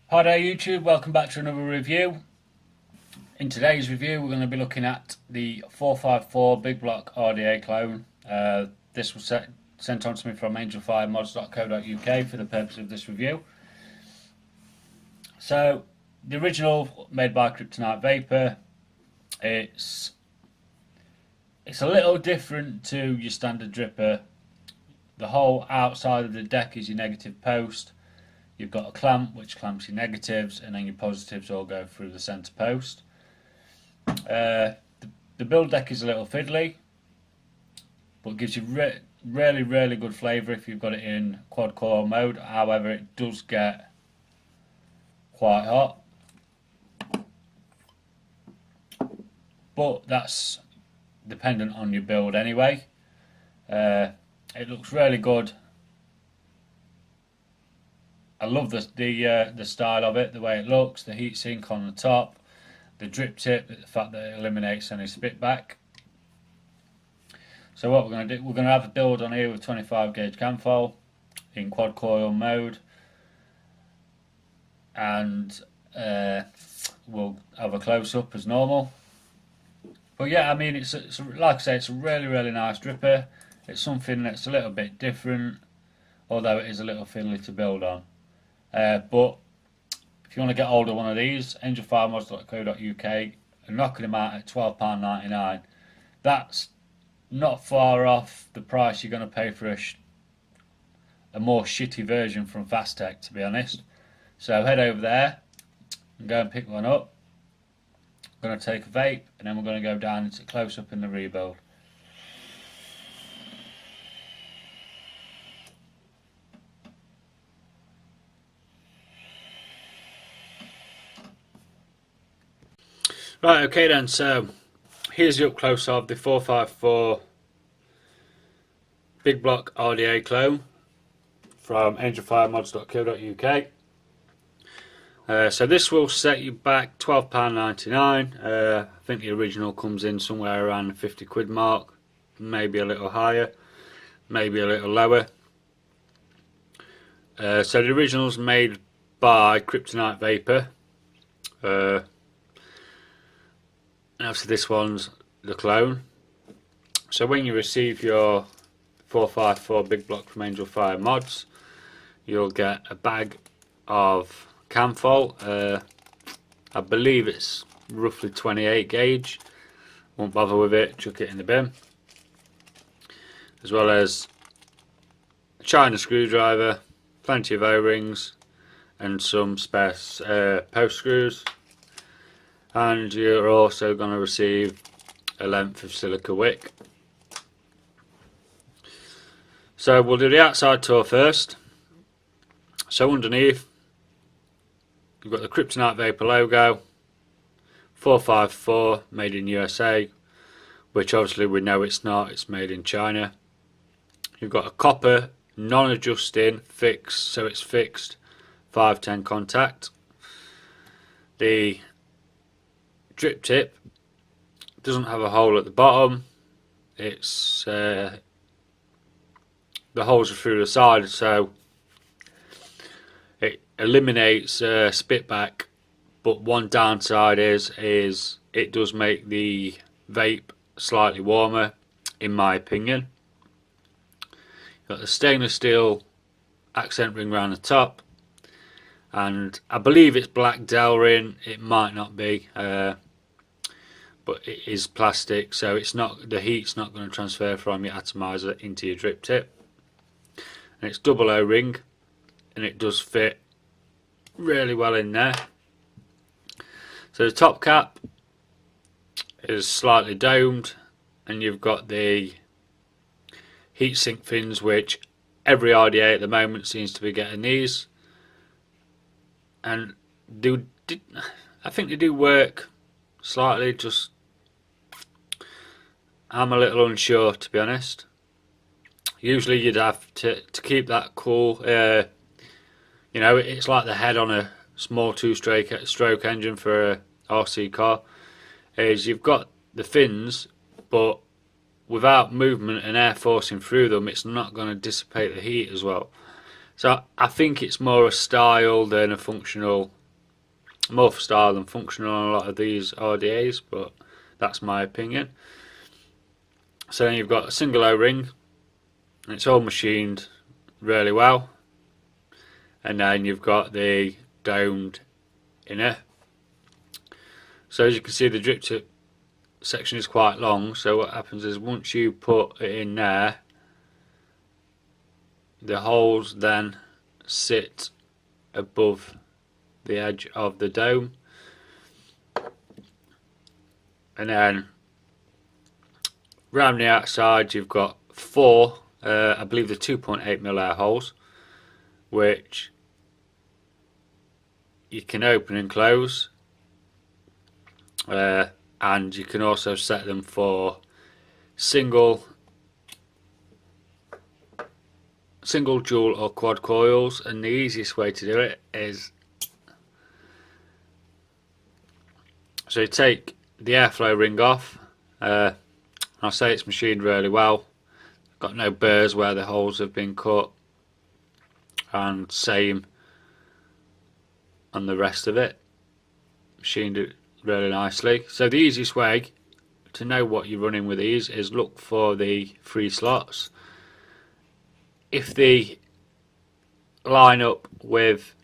Hi there YouTube, welcome back to another review. In today's review we're going to be looking at the 454 Big Block RDA Clone. This was sent on to me from Angelfiremods.co.uk for the purpose of this review. So the original, made by Kryptonite Vapor, it's a little different to your standard dripper. The whole outside of the deck is your negative post. You've got a clamp which clamps your negatives, and then your positives all go through the centre post. The build deck is a little fiddly, but gives you really good flavour if you've got it in quad coil mode. However, it does get quite hot, but that's dependent on your build anyway. It looks really good. I love the style of it, the way it looks, the heatsink on the top, the drip tip, the fact that it eliminates any spit back. So what we're going to do, we're going to have a build on here with 25 gauge cam foil in quad coil mode, and we'll have a close up as normal. But yeah, I mean, it's like I say, it's a really nice dripper. It's something that's a little bit different, although it is a little fiddly to build on. But if you want to get hold of one of these, Angelfiremods.co.uk are knocking them out at £12.99. That's not far off the price you're going to pay for a more shitty version from Fastech, to be honest. So head over there and go and pick one up. I'm going to take a vape, and then we're going to go down into close up in the rebuild. Right, okay then, so here's the up close of the 454 Big Block RDA Clone from Angelfiremods.co.uk. So this will set you back £12.99. I think the original comes in somewhere around the 50 quid mark, maybe a little higher, maybe a little lower. So the original's made by Kryptonite Vapor. And obviously this one's the clone. So when you receive your 454 Big Block from Angelfiremods, you'll get a bag of cam foil. I believe it's roughly 28 gauge. Won't bother with it, chuck it in the bin. As well as a China screwdriver, plenty of O-rings, and some spare post screws. And you're also going to receive a length of silica wick. So we'll do the outside tour first. So underneath, you've got the Kryptonite Vapor logo, 454, made in USA, which obviously we know it's not, it's made in China. You've got a copper non-adjusting fixed, so it's fixed 510 contact. The drip tip doesn't have a hole at the bottom. It's the holes are through the side, so it eliminates spit back. But one downside is it does make the vape slightly warmer, in my opinion. You've got the stainless steel accent ring around the top, and I believe it's black Delrin. It might not be. But it is plastic, so it's not, the heat's not going to transfer from your atomizer into your drip tip. And it's double O-ring, and it does fit really well in there. So the top cap is slightly domed, and you've got the heatsink fins, which every RDA at the moment seems to be getting these. And I think they do work slightly, just I'm a little unsure, to be honest. Usually you'd have to keep that cool. You know, it's like the head on a small two-stroke engine for a RC car. Is you've got the fins, but without movement and air forcing through them, it's not going to dissipate the heat as well. So I think it's more a style than a functional more for style than functional on a lot of these RDAs, but that's my opinion. So then you've got a single O-ring, and it's all machined really well. And then you've got the domed inner. So as you can see, the drip tip section is quite long, so what happens is once you put it in there, the holes then sit above the edge of the dome, and then round the outside you've got four, I believe the 2.8mm air holes, which you can open and close, and you can also set them for single, dual or quad coils. And the easiest way to do it is, so you take the airflow ring off. I'll say it's machined really well, got no burrs where the holes have been cut, and same on the rest of it, machined it really nicely. So the easiest way to know what you're running with these is look for the 3 slots. If they line up with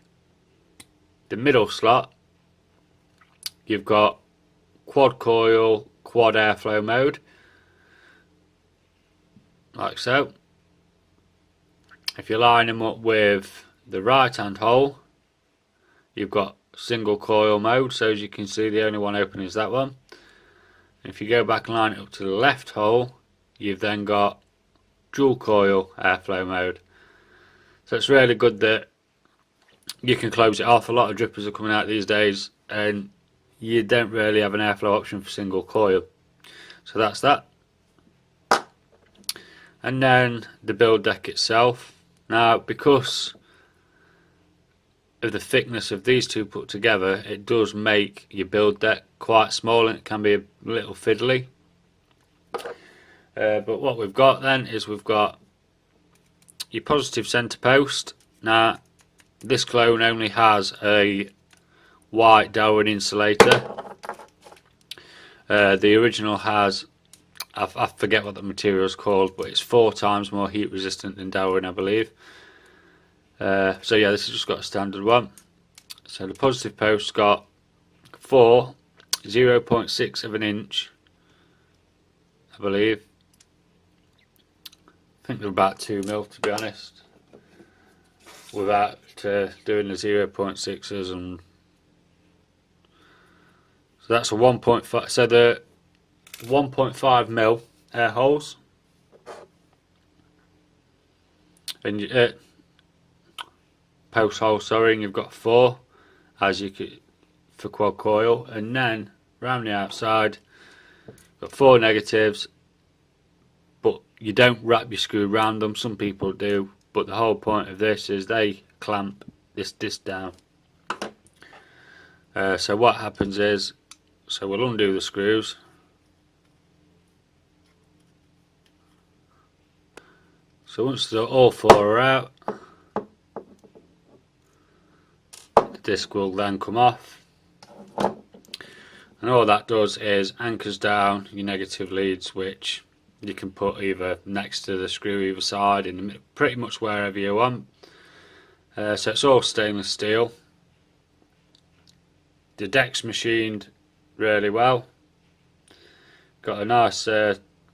the middle slot, you've got quad coil, quad airflow mode, like so. If you line them up with the right hand hole, you've got single coil mode. So as you can see, the only one open is that one. And if you go back and line it up to the left hole, you've then got dual coil airflow mode. So it's really good that you can close it off. A lot of drippers are coming out these days and you don't really have an airflow option for single coil. So that's that. And then the build deck itself. Now, because of the thickness of these two put together, it does make your build deck quite small and it can be a little fiddly. But what we've got then is we've got your positive centre post. Now, this clone only has a white Darwin insulator. The original has, I forget what the material is called, but it's 4 times more heat resistant than Darwin, I believe. So yeah, this has just got a standard one. So the positive post's got 4 0.6 of an inch, I believe. I think they're about 2mm, to be honest, without doing the 0.6s. And so that's a 1.5. So the 1.5mm air holes, and post holes, sorry, and you've got 4 as you could for quad coil, and then round the outside got 4 negatives, but you don't wrap your screw around them. Some people do, but the whole point of this is they clamp this disc down. So what happens is, so we'll undo the screws. So once all 4 are out, the disc will then come off, and all that does is anchors down your negative leads, which you can put either next to the screw either side, in the middle, pretty much wherever you want. So it's all stainless steel. The deck's machined really well. Got a nice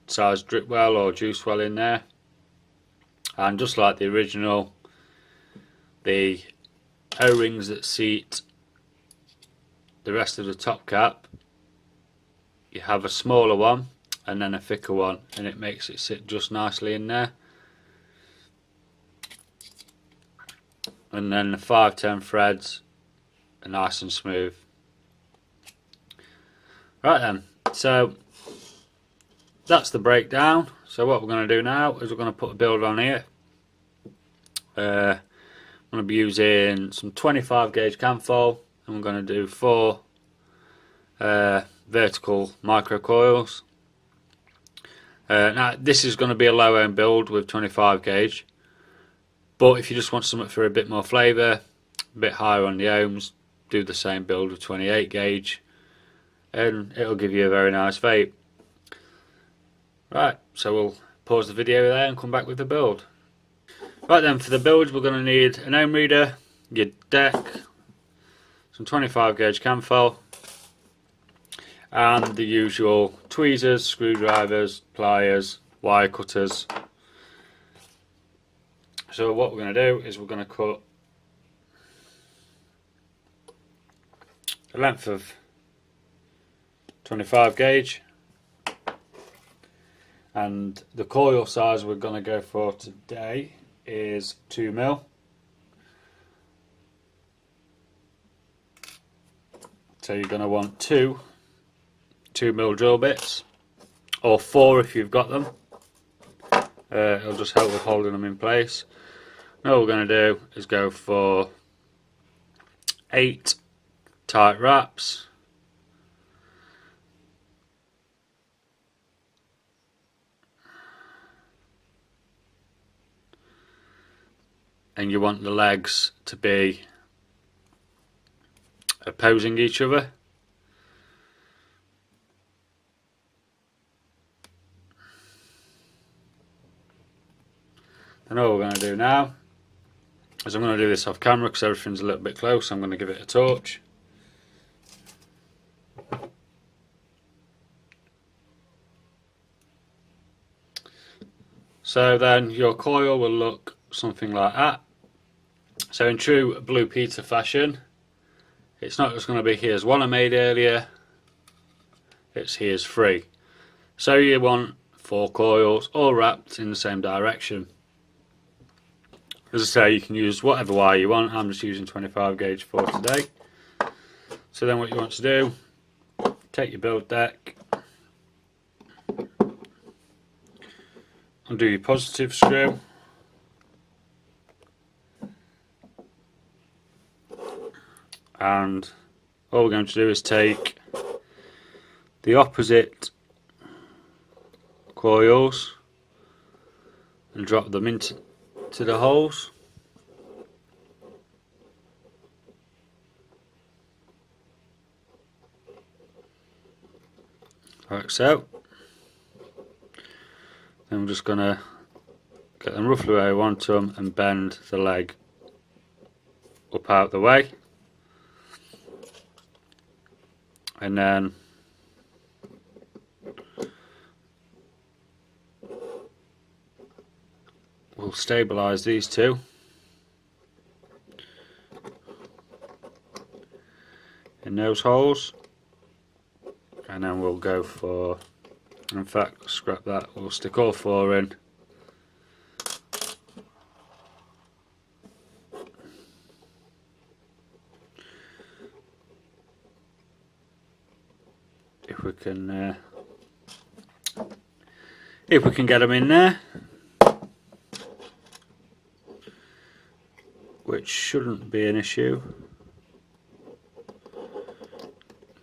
sized drip well or juice well in there, and just like the original, the O-rings that seat the rest of the top cap, you have a smaller one and then a thicker one, and it makes it sit just nicely in there. And then the 510 threads are nice and smooth. Right then, so that's the breakdown. So what we're going to do now is we're going to put a build on here. I'm going to be using some 25 gauge cam foil, and we're going to do 4 vertical micro coils. Now this is going to be a low end build with 25 gauge, but if you just want something for a bit more flavour, a bit higher on the ohms, do the same build with 28 gauge, and it'll give you a very nice vape. Right, so we'll pause the video there and come back with the build. Right then, for the build we're going to need an ohm reader, your deck, some 25 gauge cam file, and the usual tweezers, screwdrivers, pliers, wire cutters. So what we're going to do is we're going to cut a length of 25 gauge, and the coil size we're going to go for today is 2mm. So you're going to want two 2mm drill bits, or 4 if you've got them. It'll just help with holding them in place. Now what we're going to do is go for 8 tight wraps. And you want the legs to be opposing each other. And all we're going to do now is I'm going to do this off camera because everything's a little bit close. I'm going to give it a torch. So then your coil will look something like that. So in true Blue Peter fashion, it's not just going to be here's one I made earlier, it's here's 3. So you want 4 coils all wrapped in the same direction. As I say, you can use whatever wire you want. I'm just using 25 gauge for today. So then what you want to do, take your build deck, undo your positive screw, and all we're going to do is take the opposite coils and drop them into the holes. Like so. Then I'm just going to get them roughly where I want them and bend the leg up out the way. And then we'll stabilise these two in those holes, and then we'll go for, in fact scrap that, we'll stick all 4 in. If we can get them in there, which shouldn't be an issue.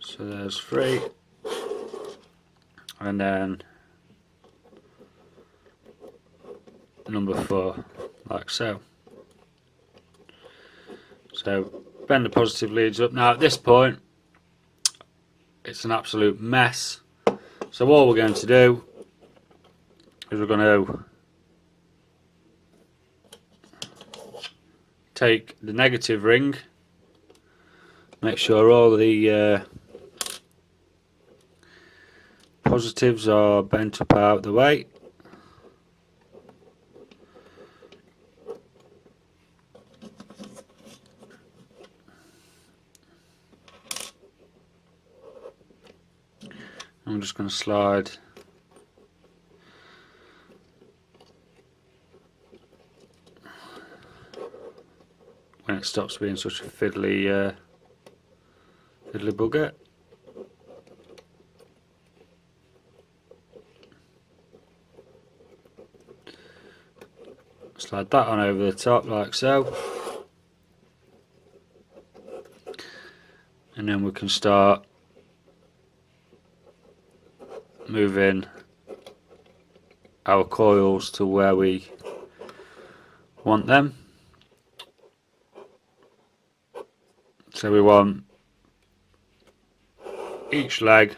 So there's 3, and then number 4, like so. So bend the positive leads up. Now at this point it's an absolute mess, so all we're going to do is we're going to take the negative ring, make sure all the positives are bent up out the way, I'm just going to slide when it stops being such a fiddly bugger. Slide that on over the top like so, and then we can start moving our coils to where we want them. So we want each leg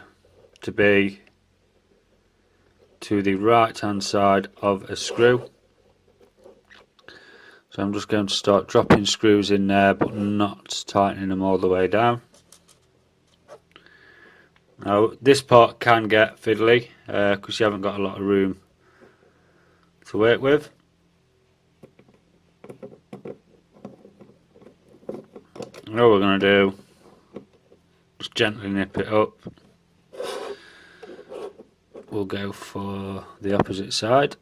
to be to the right hand side of a screw. So I'm just going to start dropping screws in there, but not tightening them all the way down. Now this part can get fiddly because you haven't got a lot of room to work with. And all we're going to do, just gently nip it up. We'll go for the opposite side.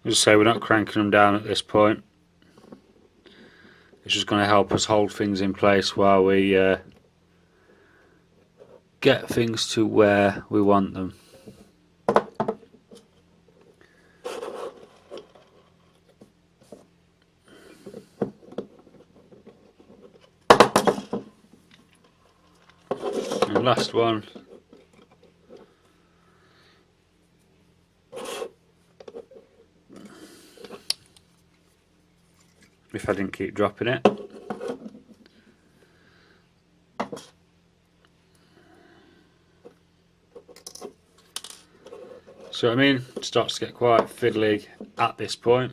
As I say, we're not cranking them down at this point. It's just going to help us hold things in place while we get things to where we want them. And last one. If I didn't keep dropping it. So I mean, it starts to get quite fiddly at this point.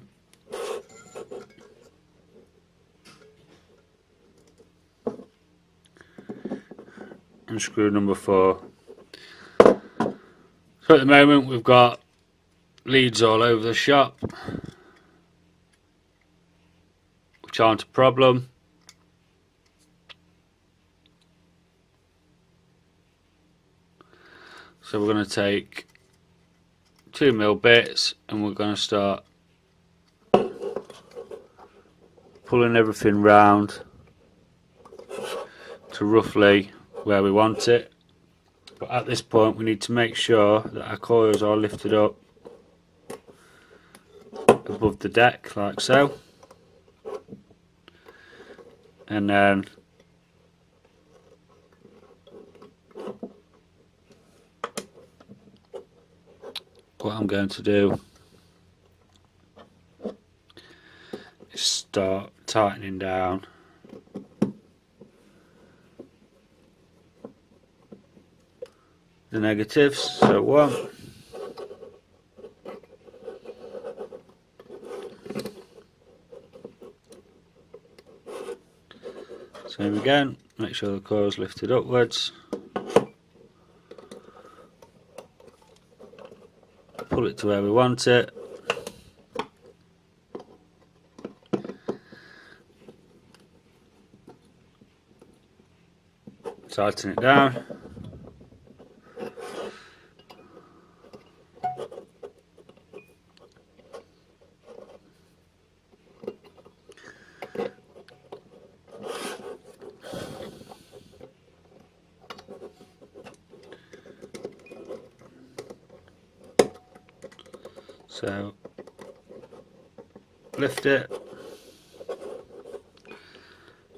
And screw number 4. So at the moment we've got leads all over the shop, which aren't a problem. So we're going to take 2mm bits and we're going to start pulling everything round to roughly where we want it. But at this point we need to make sure that our coils are lifted up above the deck like so. And then what I'm going to do is start tightening down the negatives. So 1, same again, make sure the coil's lifted upwards, pull it to where we want it, tighten it down, so lift it,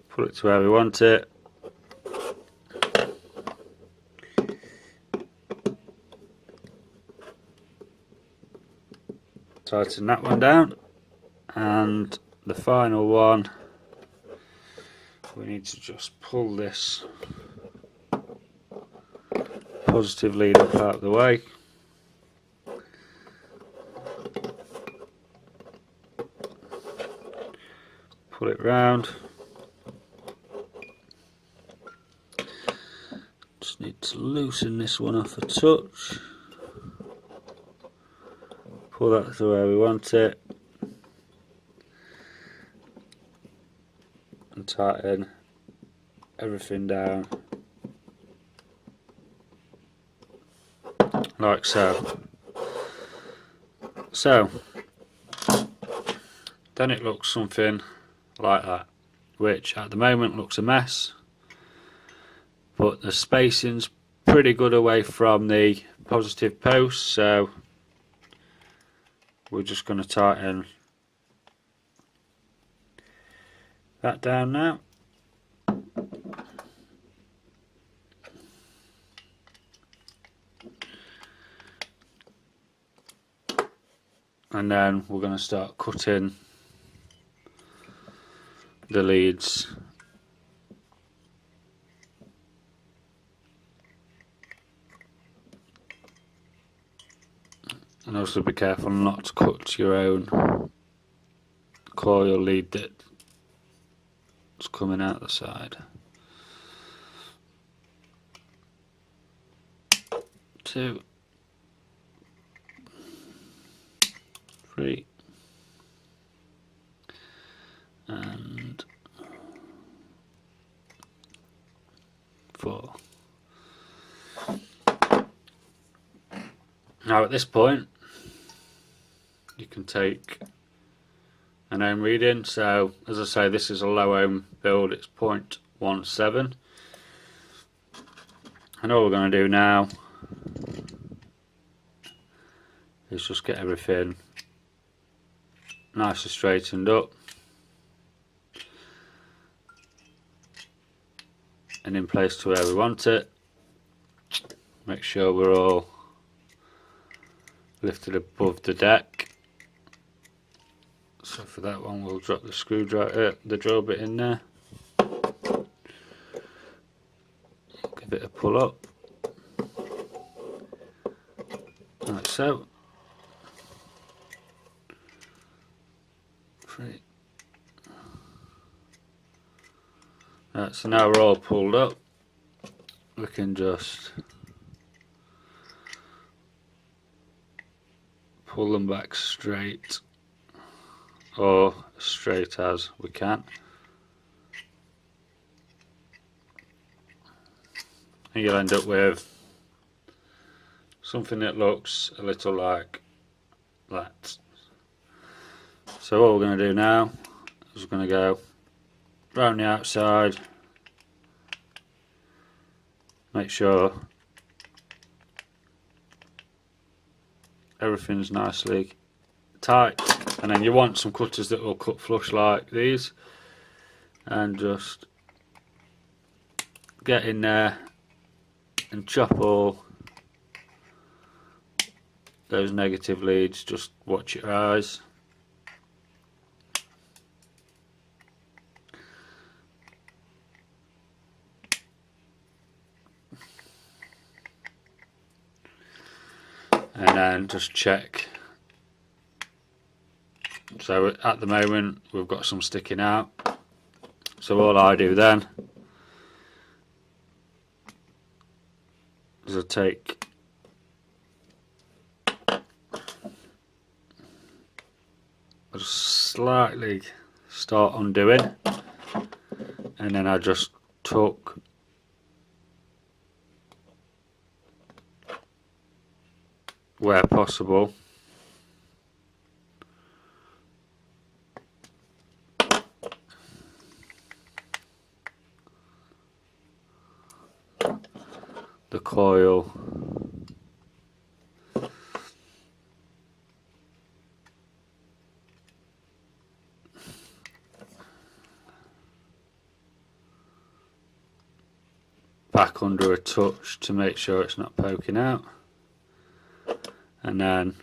pull it to where we want it, tighten that one down, and the final one we need to just pull this positive lead up out of the way. Pull it round. Just need to loosen this one off a touch. Pull that to where we want it. And tighten everything down. Like so. So, then it looks something like that, which at the moment looks a mess, but the spacing's pretty good away from the positive post, so we're just going to tighten that down now. And then we're going to start cutting the leads. And also be careful not to cut your own coil lead that's coming out the side. 2, 3, and 4. Now at this point you can take an ohm reading. So as I say, this is a low ohm build, it's 0.17, and all we're going to do now is just get everything nicely straightened up and in place to where we want it. Make sure we're all lifted above the deck. So for that one we'll drop the screwdriver, the drill bit in there, give it a pull up like so. 3. Right, so now we're all pulled up, we can just pull them back straight, or straight as we can. And you'll end up with something that looks a little like that. So what we're going to do now is we're going to go round the outside, make sure everything's nicely tight, and then you want some cutters that will cut flush like these, and just get in there and chop all those negative leads. Just watch your eyes. And then just check. So at the moment we've got some sticking out, so all I do then is I take just slightly start undoing, and then I just tuck where possible the coil back under a touch to make sure it's not poking out, and then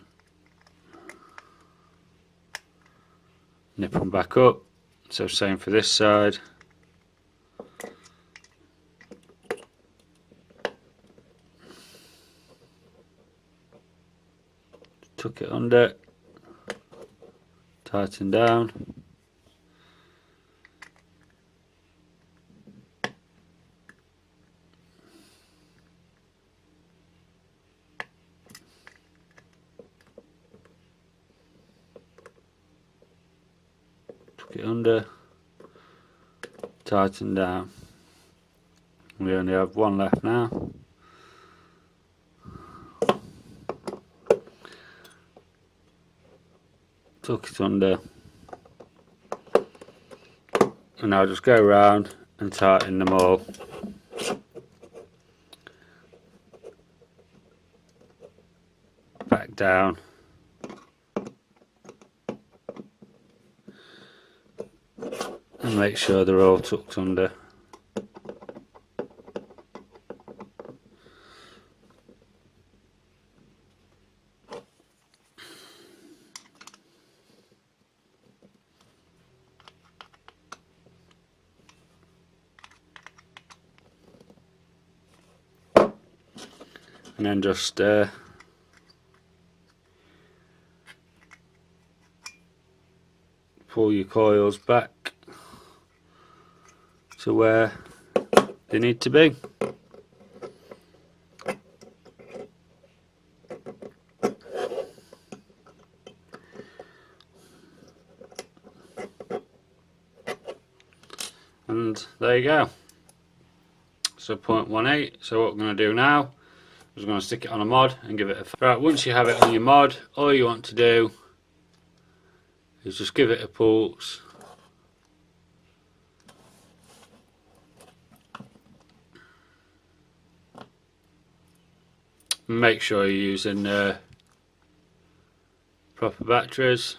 nip them back up. So same for this side. Tuck it under, tighten down, tuck it under, tighten down. We only have one left now. Tuck it under, and I'll just go around and tighten them all. Back down. and make sure they're all tucked under. And then just pull your coils back to where they need to be. And there you go. So 0.18. So what we're going to do now is we're going to stick it on a mod and give it a... Right, once you have it on your mod, all you want to do is just give it a pulse. Make sure you're using proper batteries.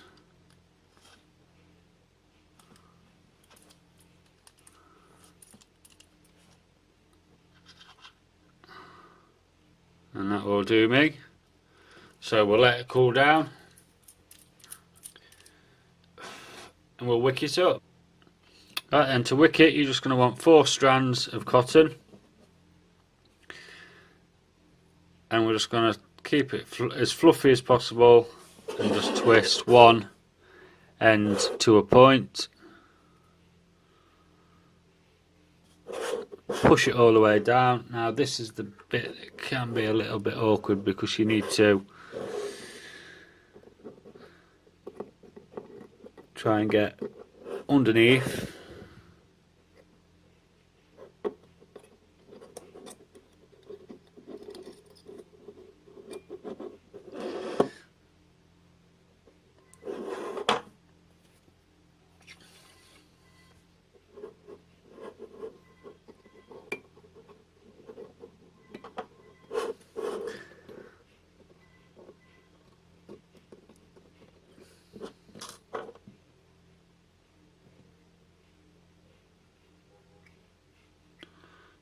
And that will do me. So we'll let it cool down and we'll wick it up. Right, and to wick it, you're just going to want 4 strands of cotton, and we're just going to keep it as fluffy as possible and just twist one end to a point. Push it all the way down. Now this is the bit that can be a little bit awkward because you need to try and get underneath.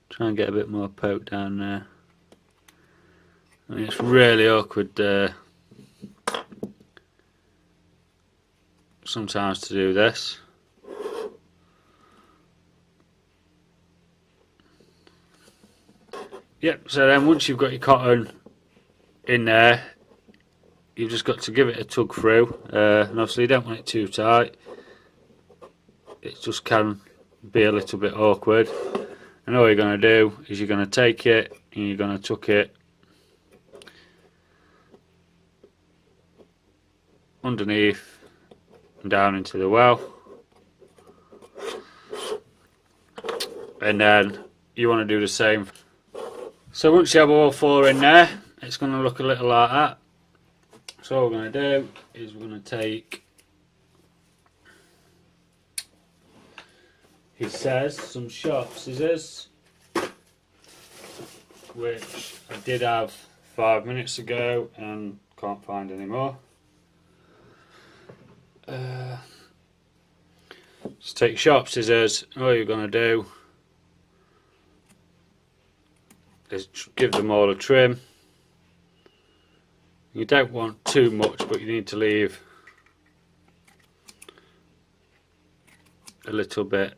Try and get a bit more poke down there. I mean, it's really awkward sometimes to do this. Yep, so then once you've got your cotton in there, you've just got to give it a tug through, and obviously you don't want it too tight. It just can be a little bit awkward. And all you're going to do is you're going to take it and you're going to tuck it underneath and down into the well. And then you want to do the same. So once you have all 4 in there, it's going to look a little like that. So all we're going to do is we're going to take, he says, some sharp scissors, which I did have 5 minutes ago and can't find any more. Just take sharp scissors, all you're going to do is give them all a trim. You don't want too much, but you need to leave a little bit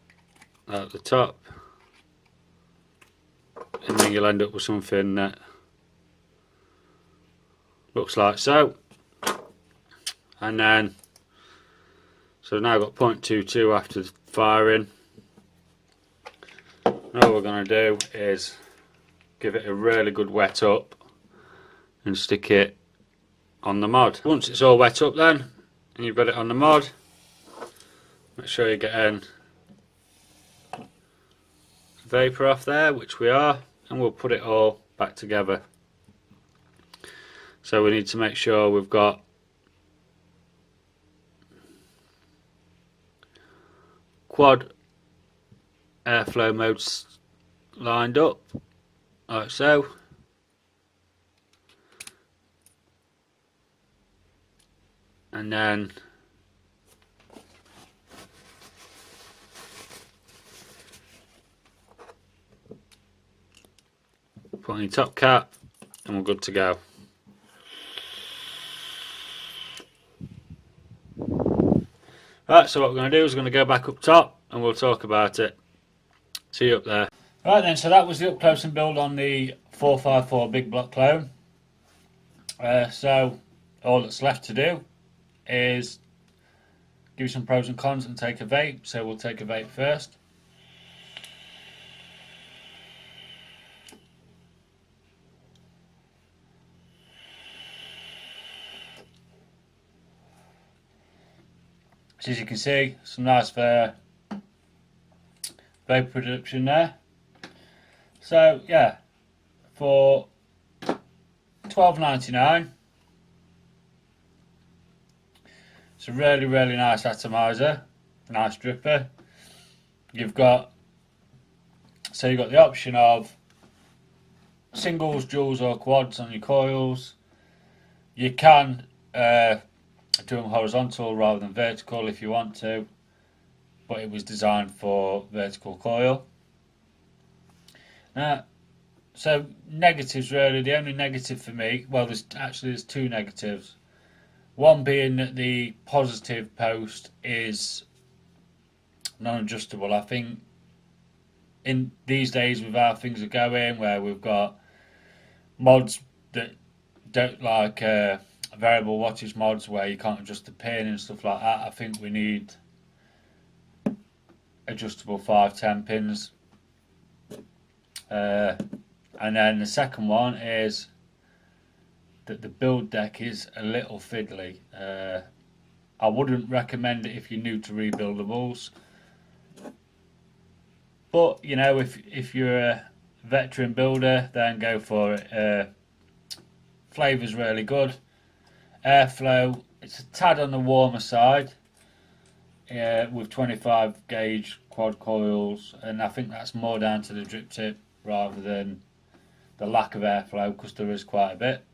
at the top, and then you'll end up with something that looks like so. And then, so now I've got 0.22 after firing. And all we're going to do is give it a really good wet up and stick it on the mod. Once it's all wet up then, and you've got it on the mod, make sure you're getting vapour off there, which we are, and we'll put it all back together. So we need to make sure we've got quad airflow modes lined up like so. And then on your top cap, and we're good to go. Right, so what we're going to do is we're going to go back up top and we'll talk about it. See you up there. Right then, so that was the up close and build on the 454 Big Block Clone. So all that's left to do is give you some pros and cons and take a vape. So we'll take a vape first. So as you can see, some nice vapor production there. So yeah, for $12.99, it's a really nice atomizer, nice dripper. You've got the option of singles, duals or quads on your coils. You can do them horizontal rather than vertical if you want to, but it was designed for vertical coil. So negatives really, the only negative for me, well there's two negatives. One being that the positive post is non-adjustable. I think in these days with how things are going, where we've got mods that don't like variable wattage mods where you can't adjust the pin and stuff like that, I think we need adjustable 5-10 pins. And then the second one is that the build deck is a little fiddly. I wouldn't recommend it if you're new to rebuildables, but you know, if you're a veteran builder, then go for it. Flavour's really good. Airflow, it's a tad on the warmer side, with 25 gauge quad coils, and I think that's more down to the drip tip rather than the lack of airflow, because there is quite a bit.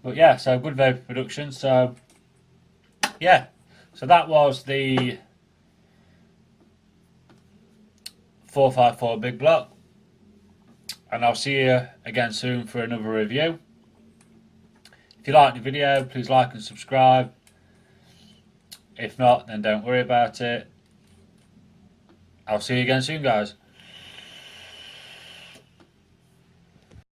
But yeah, so good vapor production. So yeah, so that was the 454 Big Block, and I'll see you again soon for another review. If you like the video, please like and subscribe. If not, then don't worry about it. I'll see you again soon, guys.